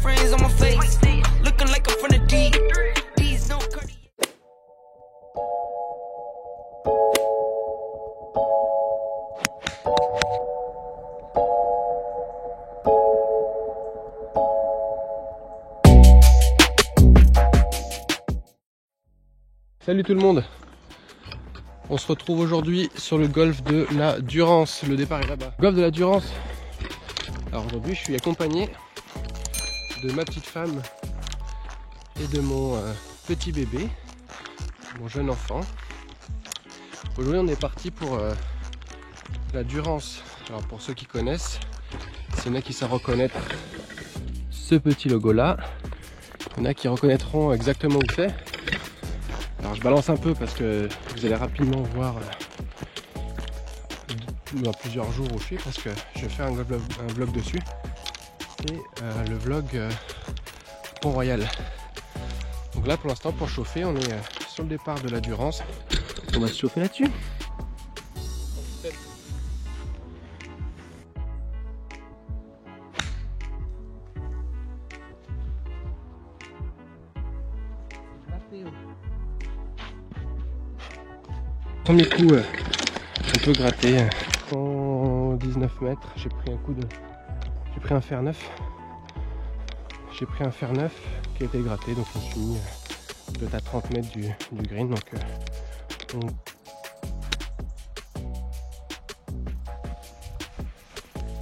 friends on my face. Looking like I'm from the deep. These no Cartier. Salut tout le monde. On se retrouve aujourd'hui sur le golfe de la Durance. Le départ est là-bas. Golfe de la Durance. Alors aujourd'hui je suis accompagné de ma petite femme et de mon petit bébé, mon jeune enfant. Aujourd'hui on est parti pour la Durance. Alors pour ceux qui connaissent, s'il y en a qui savent reconnaître ce petit logo là, il y en a qui reconnaîtront exactement où c'est. Alors je balance un peu parce que vous allez rapidement voir dans plusieurs jours où je suis, parce que je vais faire un vlog dessus. C'est le vlog Pont-Royal. Donc là pour l'instant, pour chauffer, on est sur le départ de la Durance. On va se chauffer là-dessus. Premier coup, un peu gratté, 119 mètres, j'ai pris un fer neuf. J'ai pris un fer neuf qui a été gratté, donc je me suis mis peut-être à 30 mètres du green. Donc,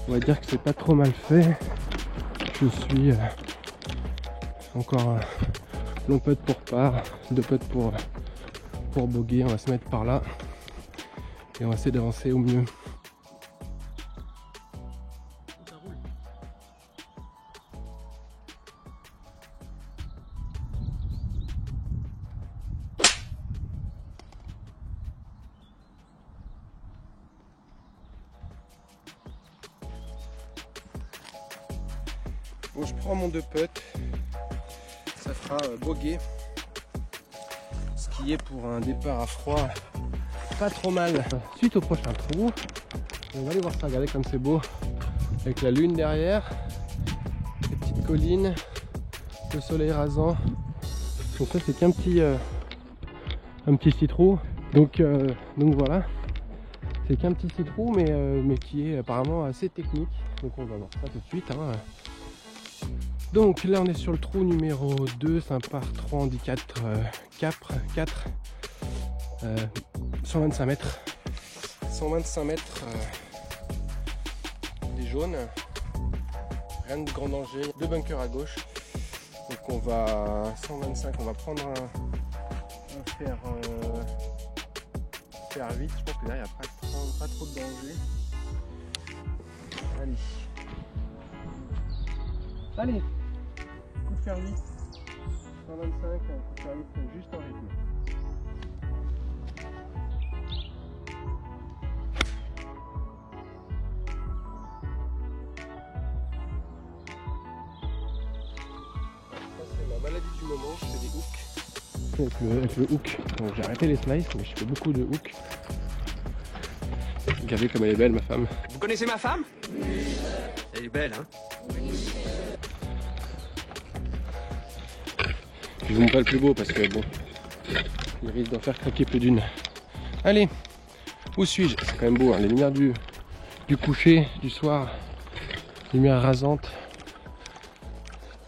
on va dire que c'est pas trop mal fait. Je suis encore un long putt pour par, 2 putts pour bogey. On va se mettre par là et on va essayer d'avancer au mieux. Bon, je prends mon 2 putts, ça fera bogey, ce qui est pour un départ à froid pas trop mal. Suite au prochain trou, on va aller voir ça, regardez comme c'est beau, avec la lune derrière, les petites collines, le soleil rasant. Donc ça c'est qu'un petit trou, donc voilà, c'est qu'un petit trou mais qui est apparemment assez technique, donc on va voir ça tout de suite, hein. Donc là on est sur le trou numéro 2, c'est un par 3 handicap 4, 125 mètres. 125 mètres des jaunes, rien de grand danger, 2 bunkers à gauche. Donc on va 125, on va prendre un fer 8, je pense que là il n'y a pas trop de danger. Allez, coup de fer 8, 125, coup de fer 8 juste en rythme. Maladie du moment, je fais des hooks. Avec le hook, donc j'ai arrêté les slices, mais je fais beaucoup de hooks. Regardez comme elle est belle, ma femme. Vous connaissez ma femme? Elle est belle, hein? Je vous montre pas le plus beau parce que bon, il risque d'en faire craquer plus d'une. Allez, où suis-je? C'est quand même beau, hein, les lumières du coucher, du soir, lumière rasante.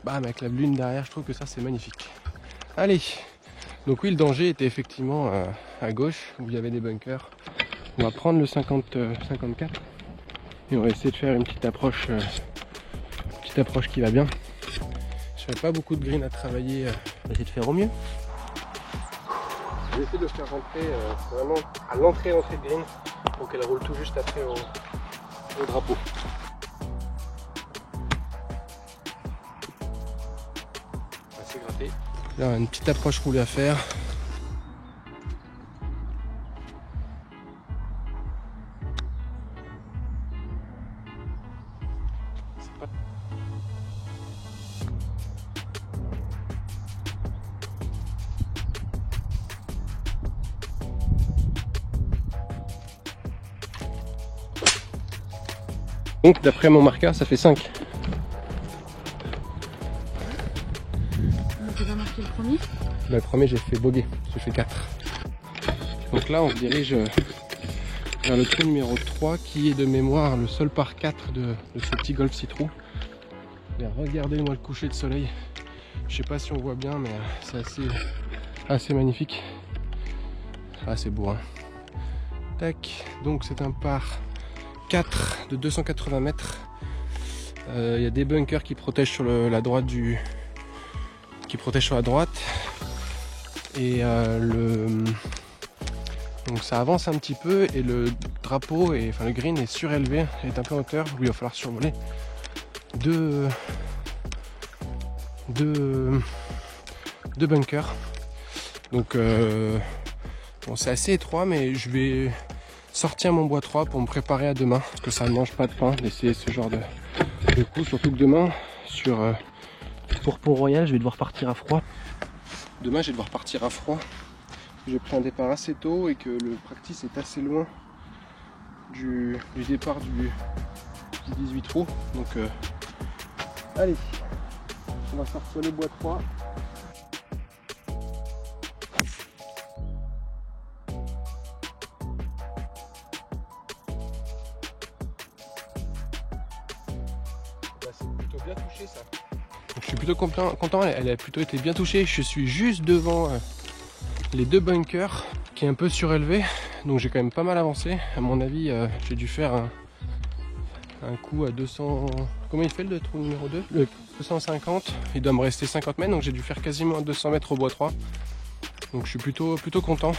Bam, avec la lune derrière, je trouve que ça c'est magnifique. Allez, donc oui, le danger était effectivement à gauche où il y avait des bunkers. On va prendre le 54 et on va essayer de faire une petite approche qui va bien. Je n'avais pas beaucoup de green à travailler, on va essayer de faire au mieux. Je vais essayer de faire rentrer vraiment à l'entrée de green pour qu'elle roule tout juste après au drapeau. Assez gratté. Là, une petite approche roulée à faire. Donc d'après mon marqueur ça fait 5. t'as pas marqué le premier? Bah, le premier, j'ai fait bogey, j'ai fait 4. Donc là, on se dirige vers le trou numéro 3 qui est de mémoire le seul par 4 de ce petit golf citron. Et regardez-moi le coucher de soleil. Je sais pas si on voit bien, mais c'est assez magnifique. Ah, c'est beau, hein. Tac, donc c'est un par 4 de 280 mètres. Il y a des bunkers qui protègent sur la droite sur la droite. Et donc ça avance un petit peu et le drapeau, enfin le green est surélevé, est un peu en hauteur où il va falloir survoler deux bunkers. Donc bon, c'est assez étroit, mais je vais sortir mon bois 3 pour me préparer à demain, parce que ça ne mange pas de pain d'essayer ce genre de coup, surtout que demain pour Pont-Royal, je vais devoir partir à froid. Demain, je vais devoir partir à froid. J'ai pris un départ assez tôt et que le practice est assez loin du départ du 18 trous. Donc, allez, on va sortir le bois 3. C'est plutôt bien touché ça. Donc, je suis plutôt content, elle a plutôt été bien touchée. Je suis juste devant les deux bunkers qui est un peu surélevé, donc j'ai quand même pas mal avancé. À mon avis, j'ai dû faire un coup à 200. Comment il fait le trou numéro 2 ? Le 250. Il doit me rester 50 mètres, donc j'ai dû faire quasiment 200 mètres au bois 3. Donc je suis plutôt content.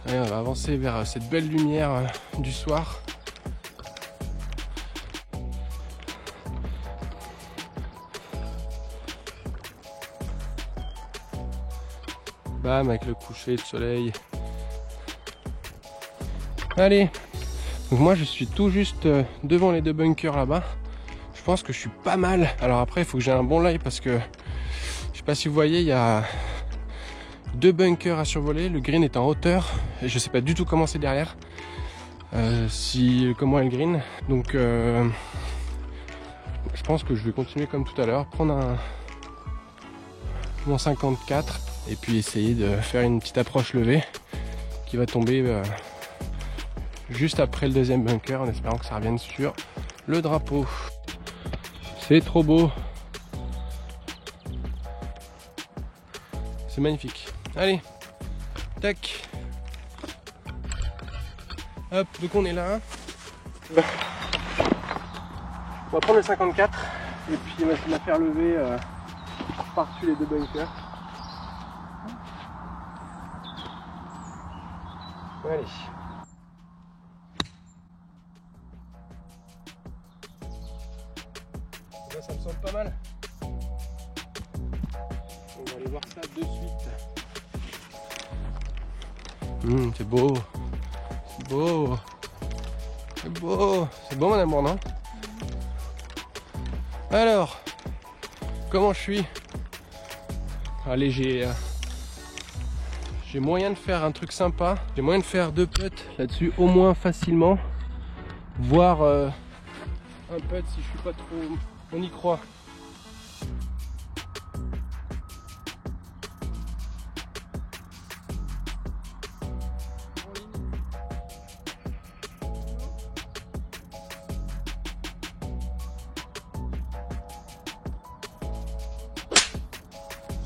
Allez, on va avancer vers cette belle lumière du soir. Bam, avec le coucher de soleil. Allez, donc moi je suis tout juste devant les deux bunkers là-bas. Je pense que je suis pas mal. Alors après, il faut que j'ai un bon live parce que je sais pas si vous voyez, il y a deux bunkers à survoler. Le green est en hauteur et je sais pas du tout comment c'est derrière. Comment est le green. Donc je pense que je vais continuer comme tout à l'heure, prendre mon 54 et puis essayer de faire une petite approche levée qui va tomber juste après le deuxième bunker en espérant que ça revienne sur le drapeau. C'est trop beau, c'est magnifique. Allez, tac, hop, donc on est là. On va prendre le 54 et puis on va essayer de la faire lever par-dessus les deux bunkers. Allez. Là, ça me semble pas mal. On va aller voir ça de suite. C'est beau. C'est beau. C'est beau. C'est beau mon amour, non? Alors, comment je suis? Allez, j'ai moyen de faire un truc sympa. J'ai moyen de faire 2 putts là-dessus, au moins facilement. Voire un putt si je suis pas trop... On y croit.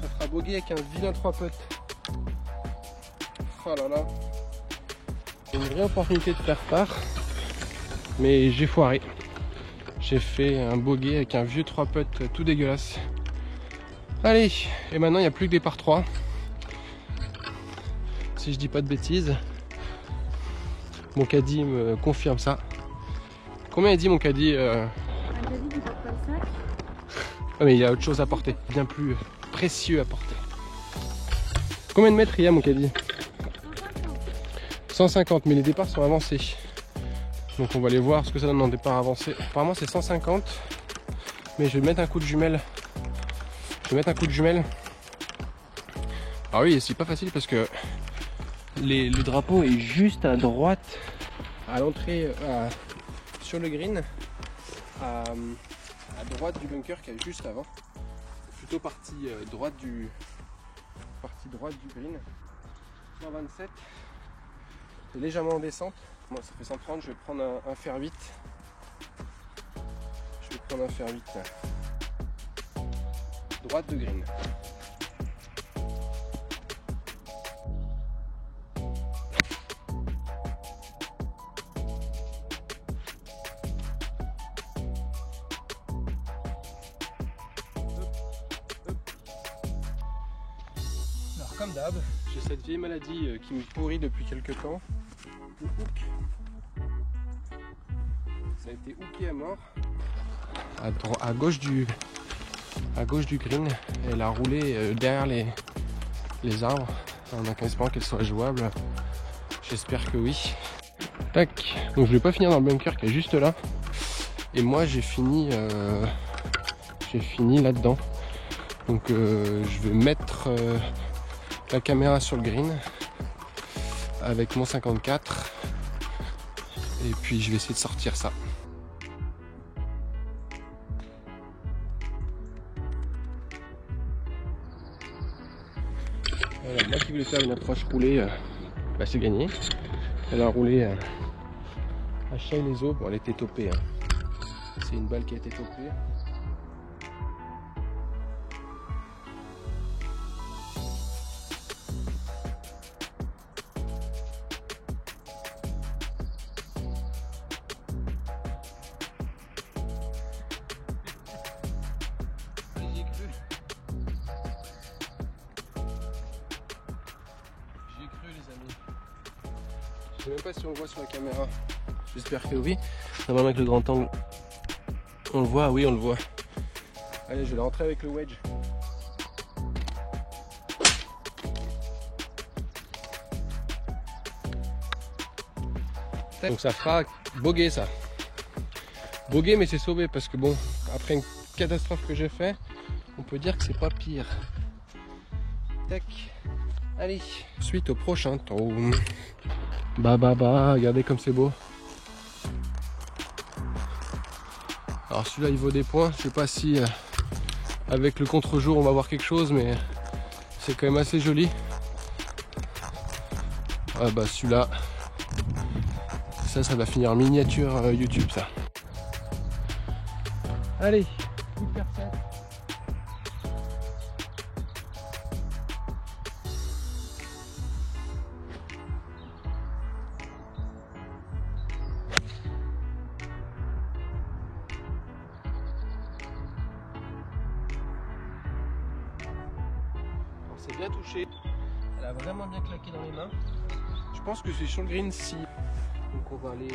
Ça fera bogey avec un vilain 3 putts. Oh là là, une vraie opportunité de faire part, mais j'ai foiré. J'ai fait un bogey avec un vieux 3 putts tout dégueulasse. Allez, et maintenant il n'y a plus que des par 3. Si je dis pas de bêtises. Mon caddie me confirme ça. Combien il dit mon caddie Un caddie qui porte pas le sac. Ah mais il y a autre chose à porter, bien plus précieux à porter. Combien de mètres il y a mon caddie? 150, mais les départs sont avancés. Donc on va aller voir ce que ça donne en départ avancé. Apparemment c'est 150. Mais je vais mettre un coup de jumelle. Ah oui, c'est pas facile parce que le drapeau est juste à droite, à l'entrée, sur le green, à droite du bunker qui est juste avant. plutôt partie droite du green. 127. C'est légèrement en descente. Moi ça fait 130, je vais prendre un fer 8. Je vais prendre un fer 8. Droite de green. Alors comme d'hab, j'ai cette vieille maladie qui me pourrit depuis quelques temps. Le hook. Ça a été hooké à mort. À gauche du green. Elle a roulé derrière les arbres. En espérant qu'elle soit jouable. J'espère que oui. Tac. Donc je vais pas finir dans le bunker qui est juste là. Et moi j'ai fini là-dedans. Donc je vais mettre la caméra sur le green avec mon 54 et puis je vais essayer de sortir ça. Alors, moi qui voulais faire une approche roulée, c'est gagné. Elle a roulé à Chay-les-Eaux. Bon, elle était topée. Hein. C'est une balle qui a été topée. Je sais même pas si on le voit sur la caméra. J'espère que oui. Normalement avec le grand angle. On le voit, oui on le voit. Allez, je vais rentrer avec le wedge. Donc ça fera bogey ça. Bogey mais c'est sauvé parce que bon, après une catastrophe que j'ai fait, on peut dire que c'est pas pire. Tac. Allez, suite au prochain tour. Regardez comme c'est beau. Alors celui-là il vaut des points. Je sais pas si avec le contre-jour on va voir quelque chose, mais c'est quand même assez joli. Ah bah celui-là, ça va finir en miniature YouTube ça. Allez, hyper set. C'est bien touché, elle a vraiment bien claqué dans les mains. Je pense que c'est sur le green si. Donc on va aller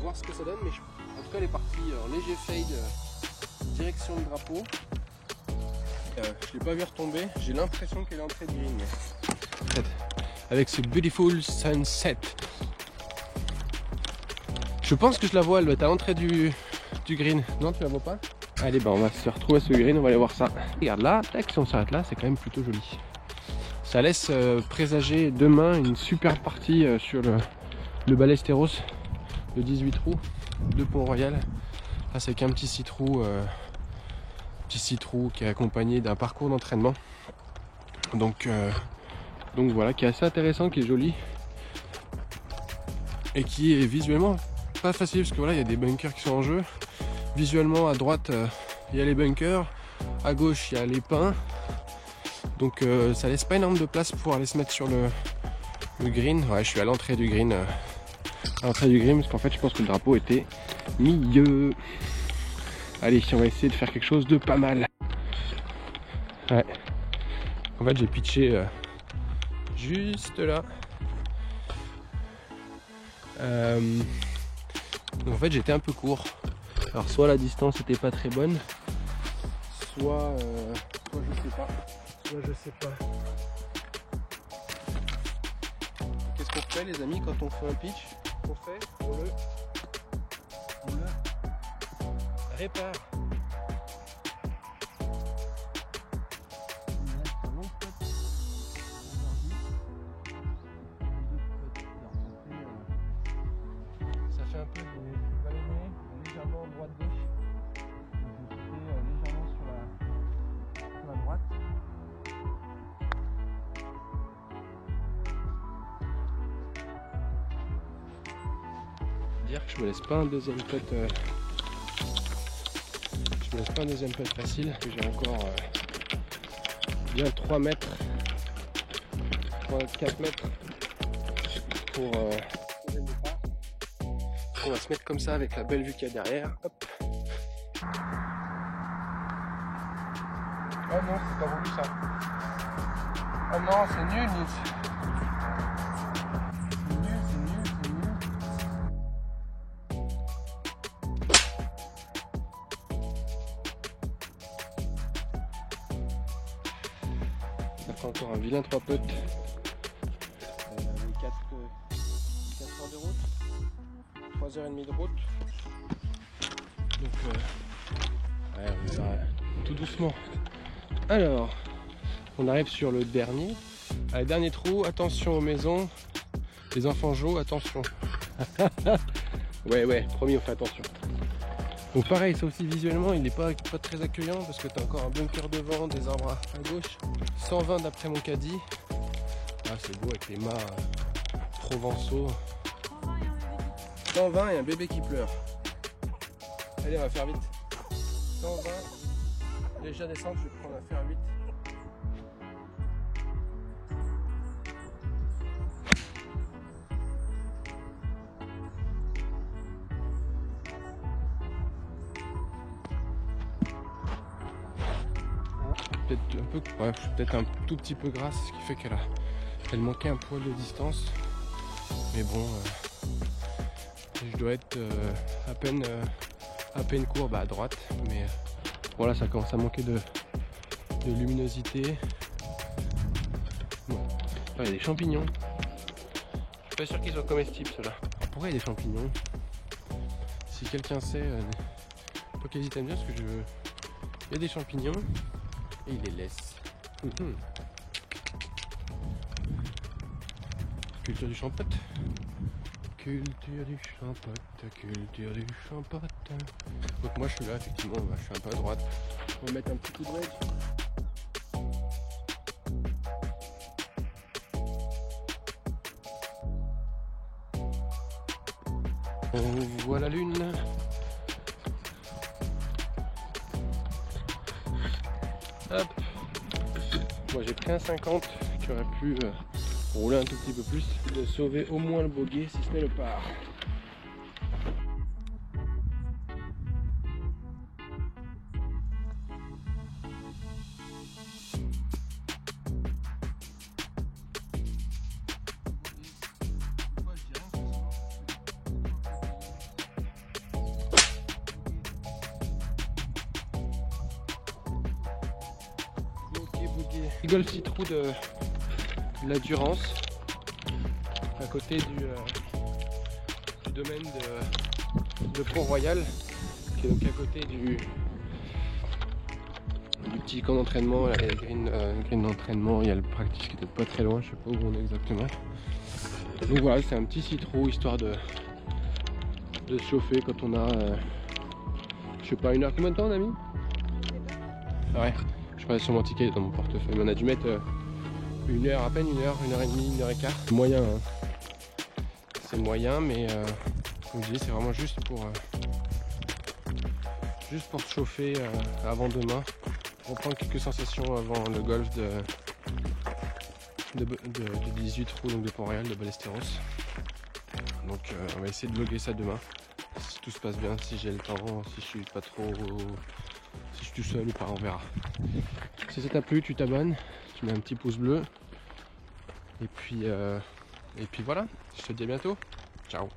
voir ce que ça donne, mais en tout cas elle est partie en léger fade direction le drapeau. Je ne l'ai pas vu retomber, j'ai l'impression qu'elle est entrée de green. Avec ce beautiful sunset. Je pense que je la vois, elle doit être à l'entrée du green. Non, tu la vois pas? Allez, on va se retrouver à ce green, on va aller voir ça. Regarde là, tac, si on s'arrête là, c'est quand même plutôt joli. Ça laisse présager demain une super partie sur le Ballesteros, le 18 trous de Pont-Royal. Là, c'est qu'un petit 6 trous qui est accompagné d'un parcours d'entraînement. Donc voilà, qui est assez intéressant, qui est joli et qui est visuellement pas facile parce que voilà, il y a des bunkers qui sont en jeu. Visuellement à droite il y a les bunkers, à gauche il y a les pins, donc ça laisse pas énormément de place pour aller se mettre sur le green. Ouais, je suis à l'entrée du green, parce qu'en fait je pense que le drapeau était milieu. Allez, on va essayer de faire quelque chose de pas mal. Ouais, en fait j'ai pitché juste là. Donc en fait j'étais un peu court. Alors soit la distance était pas très bonne, soit je sais pas. Qu'est-ce qu'on fait les amis quand on fait un pitch? On le répare. Ça fait un peu des ballonnés, légèrement droite-gauche. Légèrement dire que je me laisse pas un deuxième putt. Je me laisse pas un deuxième putt facile. J'ai encore bien 3 mètres, 4 mètres pour. On va se mettre comme ça avec la belle vue qu'il y a derrière. Hop. Oh non, c'est pas voulu ça. Oh non, c'est nul, Nils. Ça fait encore un vilain 3 putts. 4 heures de route. 3h30 de route. Donc ouais, on va tout doucement. Alors, on arrive sur le dernier. Allez, dernier trou, attention aux maisons. Les enfants jouent, attention. ouais, promis, on fait attention. Donc pareil, ça aussi visuellement, il n'est pas très accueillant parce que tu as encore un bunker devant, des arbres à gauche. 120 d'après mon caddie. Ah, c'est beau avec les mâts provençaux. 120 et un bébé qui pleure. Allez, on va faire vite. 120. Légère descente, je vais prendre à faire 8. Peut-être un tout petit peu grasse, ce qui fait qu'elle manquait un poil de distance. Mais bon, je dois être à peine courbe à droite. Mais voilà, ça commence à manquer de luminosité. Ouais. Ah, il y a des champignons. Je suis pas sûr qu'ils soient comestibles ceux-là. Pourquoi il y a des champignons? Si quelqu'un sait, faut qu'ils hésitent à me dire, parce que il y a des champignons et il les laisse. Culture du champote. Culture du champote, culture du champote. Donc moi je suis là effectivement, je suis un peu à droite. On va mettre un petit coup de wedge. On voit la lune. Hop. Moi j'ai pris un 50 qui aurait pu rouler un tout petit peu plus, de sauver au moins le bogey si ce n'est le par. Rigole Citrou de la Durance, à côté du domaine de Pont-Royal, qui est donc à côté du petit camp d'entraînement. Il y a le green d'entraînement, il y a le practice qui est peut-être pas très loin, je sais pas où on est exactement. Donc voilà, c'est un petit Citrou histoire de se chauffer quand on a je sais pas, 1 heure. Combien de temps on a mis? Ouais. Je passe sur mon ticket dans mon portefeuille, mais on a dû mettre 1 heure, à peine 1 heure, 1h30, 1h15. C'est moyen, hein. C'est moyen, mais comme je dis, c'est vraiment juste pour se chauffer avant demain, pour prendre quelques sensations avant le golf de 18 trous, donc de Pont-Royal, de Ballesteros. Donc on va essayer de vlogger ça demain, si tout se passe bien, si j'ai le temps, si je suis pas trop... Si je suis tout seul ou pas, on verra. Si ça t'a plu, tu t'abonnes, tu mets un petit pouce bleu. Et puis voilà, je te dis à bientôt. Ciao.